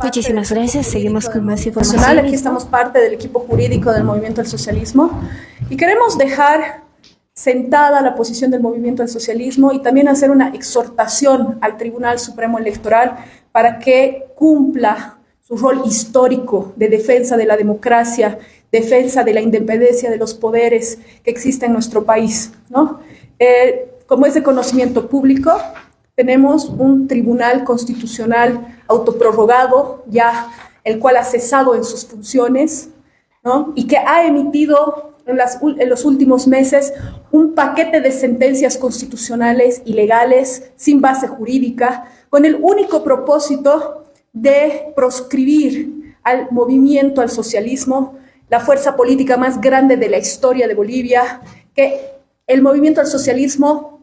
Muchísimas gracias. Seguimos con más información. Aquí estamos parte del equipo jurídico del Movimiento al Socialismo y queremos dejar sentada la posición del Movimiento al Socialismo y también hacer una exhortación al Tribunal Supremo Electoral para que cumpla su rol histórico de defensa de la democracia, defensa de la independencia de los poderes que existen en nuestro país, ¿no? Como es de conocimiento público, tenemos un tribunal constitucional autoprorrogado, ya el cual ha cesado en sus funciones, ¿no? Y que ha emitido en los últimos meses un paquete de sentencias constitucionales ilegales, sin base jurídica, con el único propósito de proscribir al movimiento al socialismo, la fuerza política más grande de la historia de Bolivia, que el movimiento al socialismo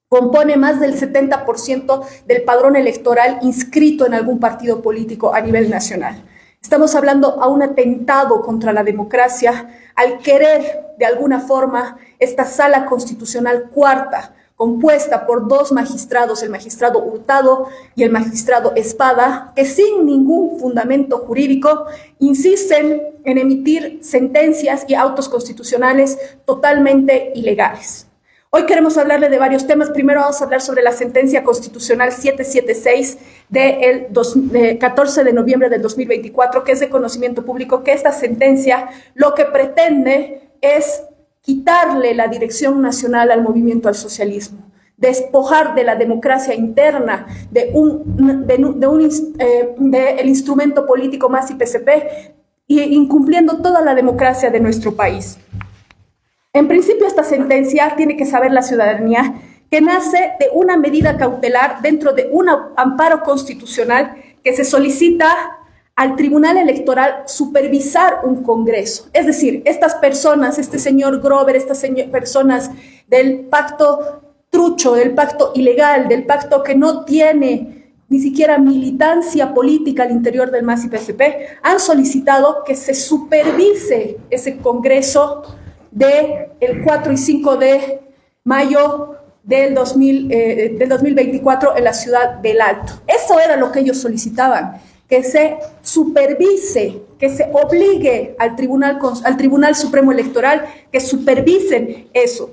compone más del 70% del padrón electoral inscrito en algún partido político a nivel nacional. Estamos hablando a un atentado contra la democracia al querer, de alguna forma, esta sala constitucional cuarta, compuesta por dos magistrados, el magistrado Hurtado y el magistrado Espada, que sin ningún fundamento jurídico insisten en emitir sentencias y autos constitucionales totalmente ilegales. Hoy queremos hablarle de varios temas. Primero vamos a hablar sobre la sentencia constitucional 776 del 14 de noviembre del 2024, que es de conocimiento público, que esta sentencia lo que pretende es quitarle la dirección nacional al movimiento al socialismo, despojar de la democracia interna del instrumento político más IPCP, y incumpliendo toda la democracia de nuestro país. En principio, esta sentencia tiene que saber la ciudadanía que nace de una medida cautelar dentro de un amparo constitucional que se solicita al Tribunal Electoral supervisar un congreso. Es decir, estas personas, este señor Grover, estas personas del pacto trucho, del pacto ilegal, del pacto que no tiene ni siquiera militancia política al interior del MAS-IPCP, han solicitado que se supervise ese congreso del 4 y 5 de mayo del 2024 en la ciudad del Alto. Eso era lo que ellos solicitaban, que se supervise, que se obligue al Tribunal Supremo Electoral que supervisen eso.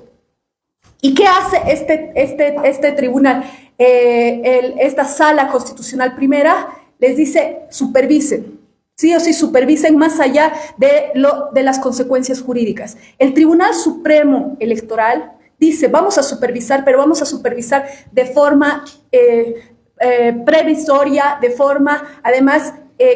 ¿Y qué hace este tribunal? Esta sala constitucional primera les dice supervisen. Sí o sí, supervisen más allá de las consecuencias jurídicas. El Tribunal Supremo Electoral dice, vamos a supervisar, pero vamos a supervisar de forma previsoria, de forma, además,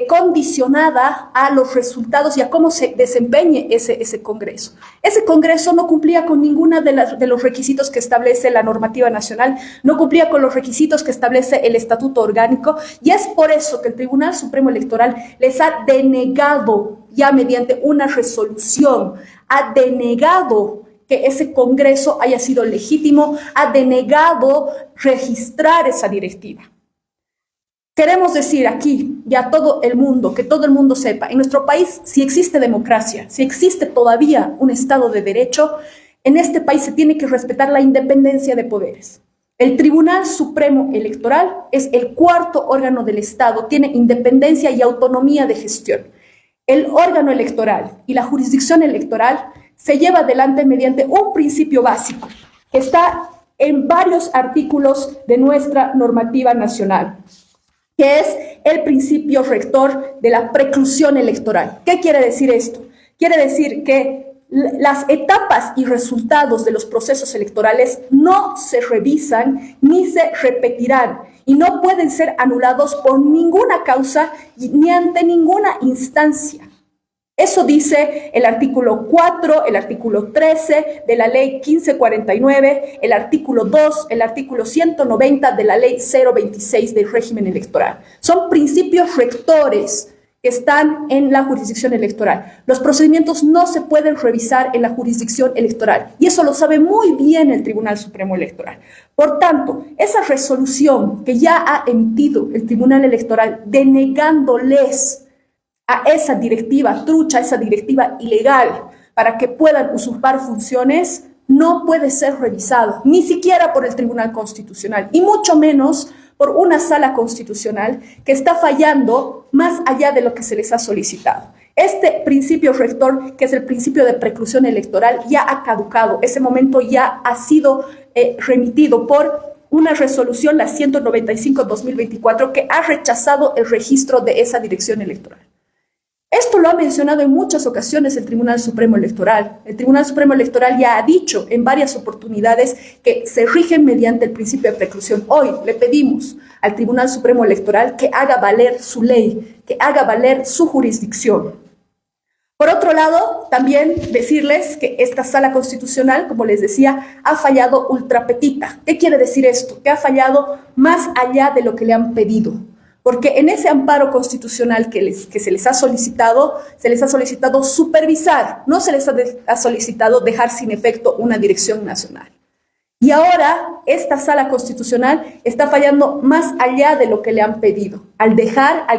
condicionada a los resultados y a cómo se desempeñe ese Congreso. Ese Congreso no cumplía con ninguna de los requisitos que establece la normativa nacional, no cumplía con los requisitos que establece el Estatuto Orgánico, y es por eso que el Tribunal Supremo Electoral les ha denegado, ya mediante una resolución, ha denegado que ese Congreso haya sido legítimo, ha denegado registrar esa directiva. Queremos decir aquí, ya todo el mundo, que todo el mundo sepa, en nuestro país, si existe democracia, si existe todavía un Estado de Derecho, en este país se tiene que respetar la independencia de poderes. El Tribunal Supremo Electoral es el cuarto órgano del Estado, tiene independencia y autonomía de gestión. El órgano electoral y la jurisdicción electoral se lleva adelante mediante un principio básico que está en varios artículos de nuestra normativa nacional, que es el principio rector de la preclusión electoral. ¿Qué quiere decir esto? Quiere decir que las etapas y resultados de los procesos electorales no se revisan ni se repetirán y no pueden ser anulados por ninguna causa ni ante ninguna instancia. Eso dice el artículo 4, el artículo 13 de la ley 1549, el artículo 2, el artículo 190 de la ley 026 del régimen electoral. Son principios rectores que están en la jurisdicción electoral. Los procedimientos no se pueden revisar en la jurisdicción electoral y eso lo sabe muy bien el Tribunal Supremo Electoral. Por tanto, esa resolución que ya ha emitido el Tribunal Electoral denegándoles a esa directiva trucha, a esa directiva ilegal, para que puedan usurpar funciones, no puede ser revisado, ni siquiera por el Tribunal Constitucional, y mucho menos por una sala constitucional que está fallando más allá de lo que se les ha solicitado. Este principio rector, que es el principio de preclusión electoral, ya ha caducado. Ese momento ya ha sido remitido por una resolución, la 195/2024, que ha rechazado el registro de esa dirección electoral. Esto lo ha mencionado en muchas ocasiones el Tribunal Supremo Electoral. El Tribunal Supremo Electoral ya ha dicho en varias oportunidades que se rigen mediante el principio de preclusión. Hoy le pedimos al Tribunal Supremo Electoral que haga valer su ley, que haga valer su jurisdicción. Por otro lado, también decirles que esta sala constitucional, como les decía, ha fallado ultra petita. ¿Qué quiere decir esto? Que ha fallado más allá de lo que le han pedido. Porque en ese amparo constitucional que se les ha solicitado supervisar, no se les ha solicitado dejar sin efecto una dirección nacional. Y ahora esta sala constitucional está fallando más allá de lo que le han pedido, al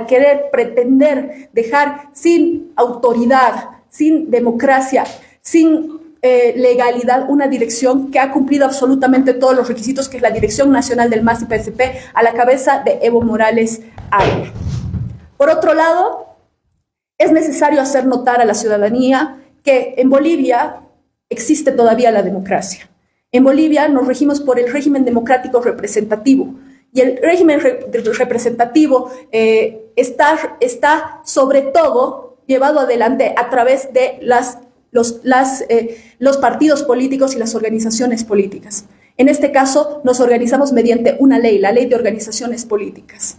querer pretender dejar sin autoridad, sin democracia, sin legalidad una dirección que ha cumplido absolutamente todos los requisitos, que es la Dirección Nacional del MAS y PSP, a la cabeza de Evo Morales Ayala. Por otro lado, es necesario hacer notar a la ciudadanía que en Bolivia existe todavía la democracia. En Bolivia nos regimos por el régimen democrático representativo, y el régimen representativo está sobre todo llevado adelante a través de los partidos políticos y las organizaciones políticas. En este caso, nos organizamos mediante una ley, la Ley de Organizaciones Políticas.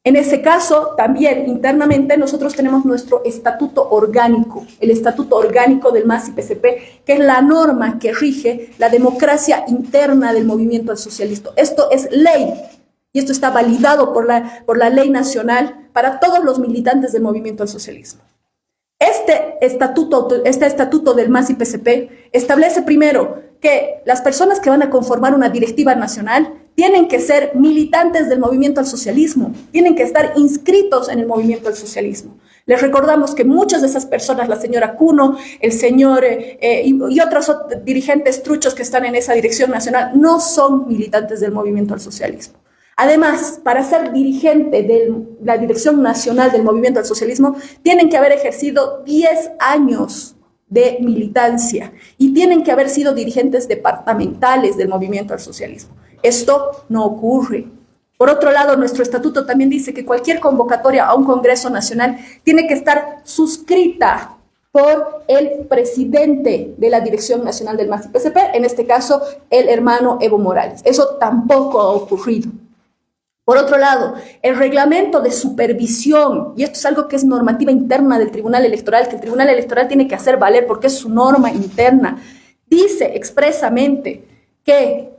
En ese caso, también internamente nosotros tenemos nuestro estatuto orgánico, el estatuto orgánico del MAS y PSP, que es la norma que rige la democracia interna del movimiento al socialismo. Esto es ley y esto está validado por la ley nacional para todos los militantes del movimiento al socialismo. Este estatuto del MAS y PSP establece primero que las personas que van a conformar una directiva nacional tienen que ser militantes del movimiento al socialismo, tienen que estar inscritos en el movimiento al socialismo. Les recordamos que muchas de esas personas, la señora Cuno, el señor y otros dirigentes truchos que están en esa dirección nacional, no son militantes del movimiento al socialismo. Además, para ser dirigente de la Dirección Nacional del Movimiento al Socialismo, tienen que haber ejercido 10 años de militancia y tienen que haber sido dirigentes departamentales del Movimiento al Socialismo. Esto no ocurre. Por otro lado, nuestro estatuto también dice que cualquier convocatoria a un Congreso Nacional tiene que estar suscrita por el presidente de la Dirección Nacional del MAS y PSP, en este caso, el hermano Evo Morales. Eso tampoco ha ocurrido. Por otro lado, el reglamento de supervisión, y esto es algo que es normativa interna del Tribunal Electoral, que el Tribunal Electoral tiene que hacer valer porque es su norma interna, dice expresamente que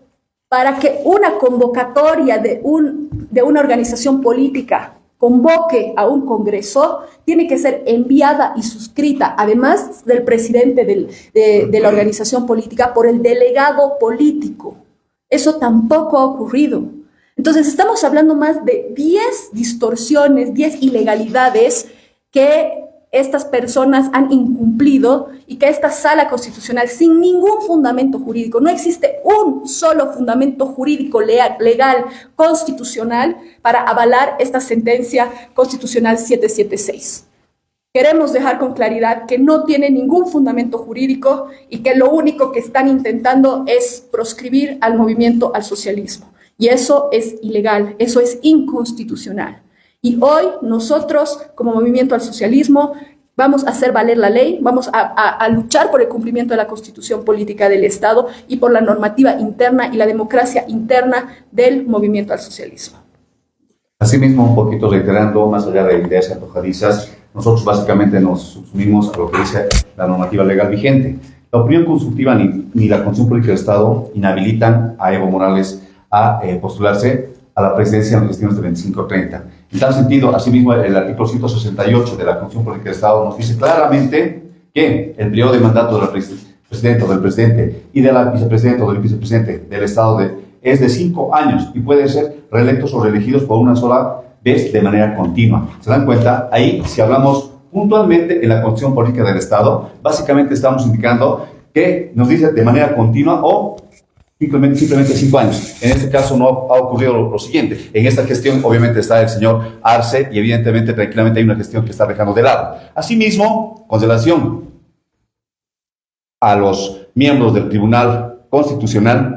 para que una convocatoria de una organización política convoque a un congreso, tiene que ser enviada y suscrita, además del presidente de la organización política, por el delegado político. Eso tampoco ha ocurrido. Entonces, estamos hablando más de 10 distorsiones, 10 ilegalidades que estas personas han incumplido y que esta sala constitucional, sin ningún fundamento jurídico, no existe un solo fundamento jurídico legal constitucional para avalar esta sentencia constitucional 776. Queremos dejar con claridad que no tiene ningún fundamento jurídico y que lo único que están intentando es proscribir al movimiento al socialismo. Y eso es ilegal, eso es inconstitucional. Y hoy nosotros, como Movimiento al Socialismo, vamos a hacer valer la ley, vamos a luchar por el cumplimiento de la Constitución Política del Estado y por la normativa interna y la democracia interna del Movimiento al Socialismo. Asimismo, un poquito reiterando, más allá de ideas antojadizas, nosotros básicamente nos subsumimos a lo que dice la normativa legal vigente. La opinión consultiva ni la Constitución Política del Estado inhabilitan a Evo Morales a postularse a la presidencia en las elecciones de 25-30. En tal sentido, asimismo, el artículo 168 de la Constitución Política del Estado nos dice claramente que el periodo de mandato del presidente o del presidente y de la vicepresidenta o del vicepresidente del Estado es de 5 años y pueden ser reelectos o reelegidos por una sola vez de manera continua. ¿Se dan cuenta? Ahí, si hablamos puntualmente en la Constitución Política del Estado, básicamente estamos indicando que nos dice de manera continua o simplemente 5 años. En este caso no ha ocurrido lo siguiente. En esta gestión obviamente está el señor Arce y evidentemente tranquilamente hay una gestión que está dejando de lado. Asimismo, con relación a los miembros del Tribunal Constitucional,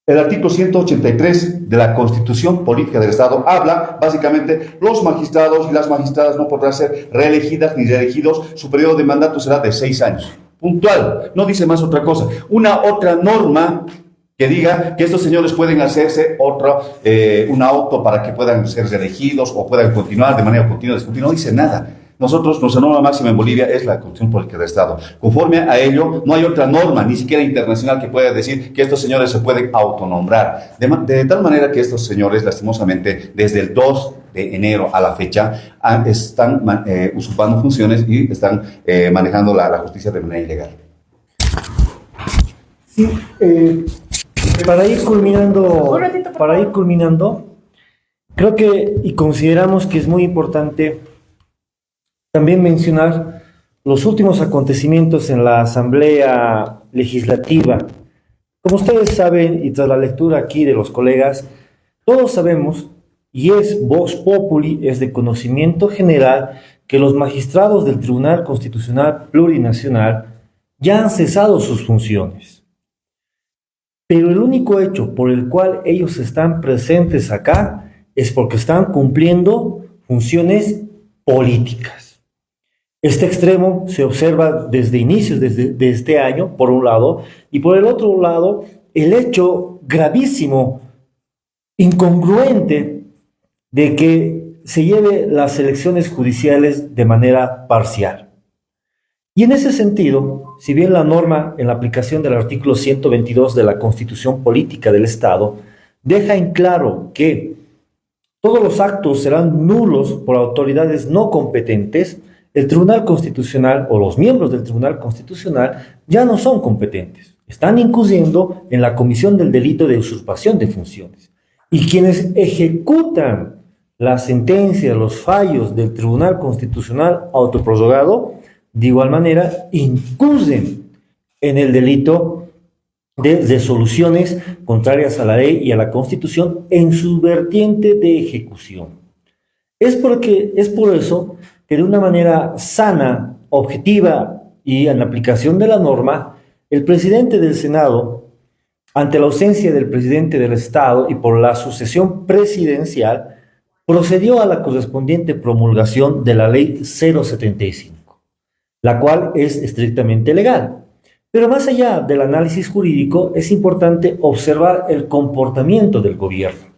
el artículo 183 de la Constitución Política del Estado habla, básicamente, los magistrados y las magistradas no podrán ser reelegidas ni reelegidos, su periodo de mandato será de 6 años. Puntual, no dice más otra cosa. Una otra norma que diga que estos señores pueden hacerse un auto para que puedan ser reelegidos o puedan continuar de manera continua, discontinua, no dice nada. Nosotros, nuestra norma máxima en Bolivia es la Constitución Política del Estado. Conforme a ello, no hay otra norma, ni siquiera internacional, que pueda decir que estos señores se pueden autonombrar. De tal manera que estos señores, lastimosamente, desde el 2 de enero a la fecha, están usurpando funciones y están manejando la justicia de manera ilegal. Sí, para ir culminando, creo que y consideramos que es muy importante también mencionar los últimos acontecimientos en la Asamblea Legislativa. Como ustedes saben, y tras la lectura aquí de los colegas, todos sabemos, y es Vox Populi, es de conocimiento general, que los magistrados del Tribunal Constitucional Plurinacional ya han cesado sus funciones. Pero el único hecho por el cual ellos están presentes acá es porque están cumpliendo funciones políticas. Este extremo se observa desde inicios de este año, por un lado, y por el otro lado, el hecho gravísimo, incongruente, de que se lleve las elecciones judiciales de manera parcial. Y en ese sentido, si bien la norma en la aplicación del artículo 122 de la Constitución Política del Estado deja en claro que todos los actos serán nulos por autoridades no competentes, el Tribunal Constitucional o los miembros del Tribunal Constitucional ya no son competentes. Están incurriendo en la comisión del delito de usurpación de funciones. Y quienes ejecutan las sentencias, los fallos del Tribunal Constitucional autoprorrogado, de igual manera, incurren en el delito de resoluciones contrarias a la ley y a la Constitución en su vertiente de ejecución. Es por eso que de una manera sana, objetiva y en la aplicación de la norma, el presidente del Senado, ante la ausencia del presidente del Estado y por la sucesión presidencial, procedió a la correspondiente promulgación de la Ley 075, la cual es estrictamente legal. Pero más allá del análisis jurídico, es importante observar el comportamiento del gobierno.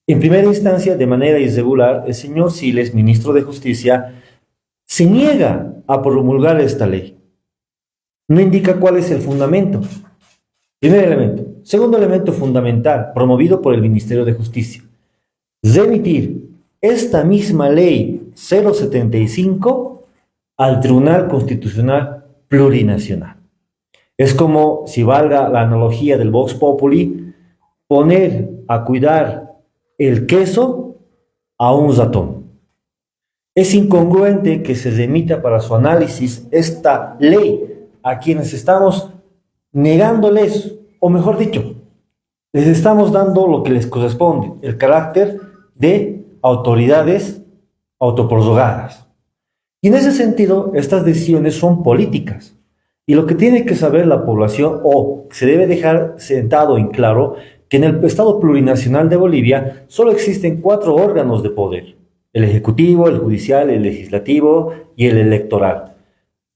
En primera instancia, de manera irregular, el señor Siles, ministro de Justicia, se niega a promulgar esta ley. No indica cuál es el fundamento. Primer elemento. Segundo elemento fundamental, promovido por el Ministerio de Justicia. Remitir esta misma ley 075 al Tribunal Constitucional Plurinacional. Es como, si valga la analogía del Vox Populi, poner a cuidar el queso a un ratón. Es incongruente que se remita para su análisis esta ley a quienes estamos negándoles, o mejor dicho, les estamos dando lo que les corresponde, el carácter de autoridades autoprorrogadas. Y en ese sentido, estas decisiones son políticas. Y lo que tiene que saber la población, o se debe dejar sentado en claro, que en el Estado plurinacional de Bolivia solo existen 4 órganos de poder: el ejecutivo, el judicial, el legislativo y el electoral.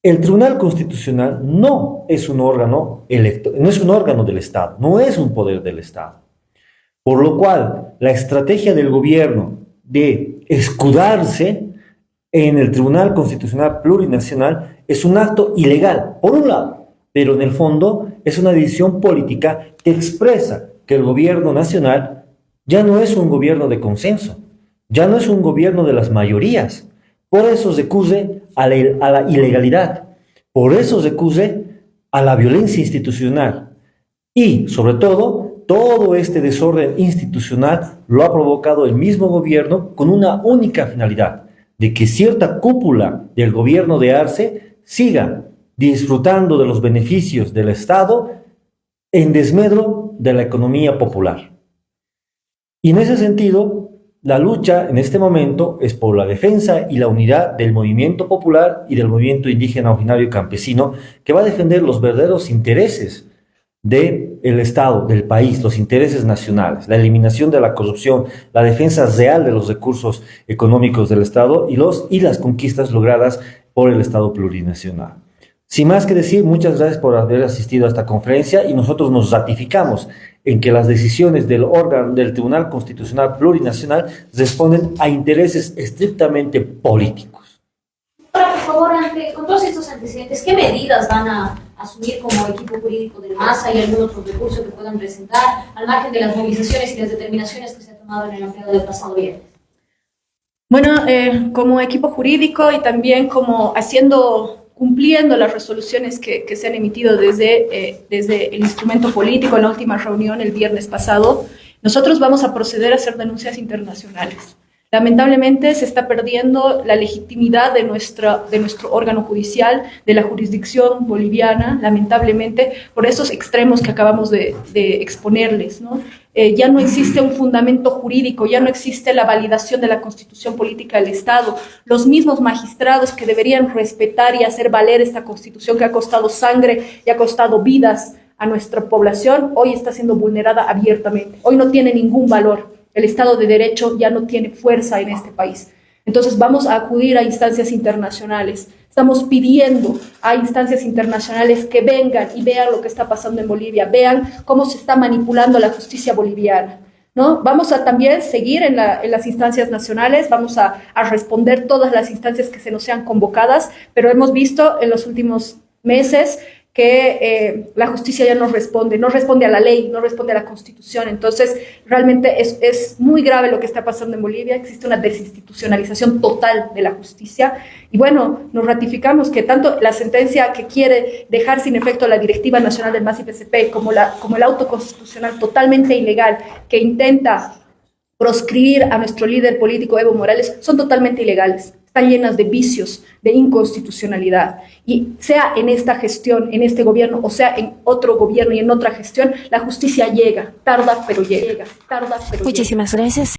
El Tribunal Constitucional no es un órgano no es un órgano del Estado, no es un poder del Estado. Por lo cual, la estrategia del gobierno de escudarse en el Tribunal Constitucional Plurinacional es un acto ilegal, por un lado, pero en el fondo es una decisión política que expresa que el gobierno nacional ya no es un gobierno de consenso, ya no es un gobierno de las mayorías. Por eso recurre a la ilegalidad, por eso recurre a la violencia institucional. Y, sobre todo este desorden institucional lo ha provocado el mismo gobierno con una única finalidad: de que cierta cúpula del gobierno de Arce siga disfrutando de los beneficios del Estado en desmedro de la economía popular. Y en ese sentido, la lucha en este momento es por la defensa y la unidad del movimiento popular y del movimiento indígena originario campesino, que va a defender los verdaderos intereses del Estado, del país, los intereses nacionales, la eliminación de la corrupción, la defensa real de los recursos económicos del Estado y las conquistas logradas por el Estado plurinacional. Sin más que decir, muchas gracias por haber asistido a esta conferencia y nosotros nos ratificamos en que las decisiones del órgano del Tribunal Constitucional Plurinacional responden a intereses estrictamente políticos. Ahora, por favor, con todos estos antecedentes, ¿qué medidas van a asumir como equipo jurídico del MAS? ¿Hay algún otro recurso que puedan presentar al margen de las movilizaciones y las determinaciones que se han tomado en el pleno del pasado viernes? Bueno, como equipo jurídico y también como cumpliendo las resoluciones que se han emitido desde el instrumento político en la última reunión el viernes pasado, nosotros vamos a proceder a hacer denuncias internacionales. Lamentablemente se está perdiendo la legitimidad de nuestro órgano judicial, de la jurisdicción boliviana, lamentablemente, por esos extremos que acabamos de exponerles, ¿no? Ya no existe un fundamento jurídico, ya no existe la validación de la Constitución Política del Estado. Los mismos magistrados que deberían respetar y hacer valer esta Constitución que ha costado sangre y ha costado vidas a nuestra población, hoy está siendo vulnerada abiertamente. Hoy no tiene ningún valor. El Estado de Derecho ya no tiene fuerza en este país. Entonces vamos a acudir a instancias internacionales. Estamos pidiendo a instancias internacionales que vengan y vean lo que está pasando en Bolivia, vean cómo se está manipulando la justicia boliviana, ¿no? Vamos a también seguir en las instancias nacionales, vamos a responder todas las instancias que se nos sean convocadas, pero hemos visto en los últimos meses que la justicia ya no responde a la ley, no responde a la Constitución. Entonces, realmente es muy grave lo que está pasando en Bolivia. Existe una desinstitucionalización total de la justicia. Y bueno, nos ratificamos que tanto la sentencia que quiere dejar sin efecto la Directiva Nacional del MAS y PCP como el auto constitucional totalmente ilegal que intenta proscribir a nuestro líder político Evo Morales son totalmente ilegales. Están llenas de vicios, de inconstitucionalidad. Y sea en esta gestión, en este gobierno, o sea en otro gobierno y en otra gestión, la justicia llega, tarda pero llega, tarda pero llega. Muchísimas gracias.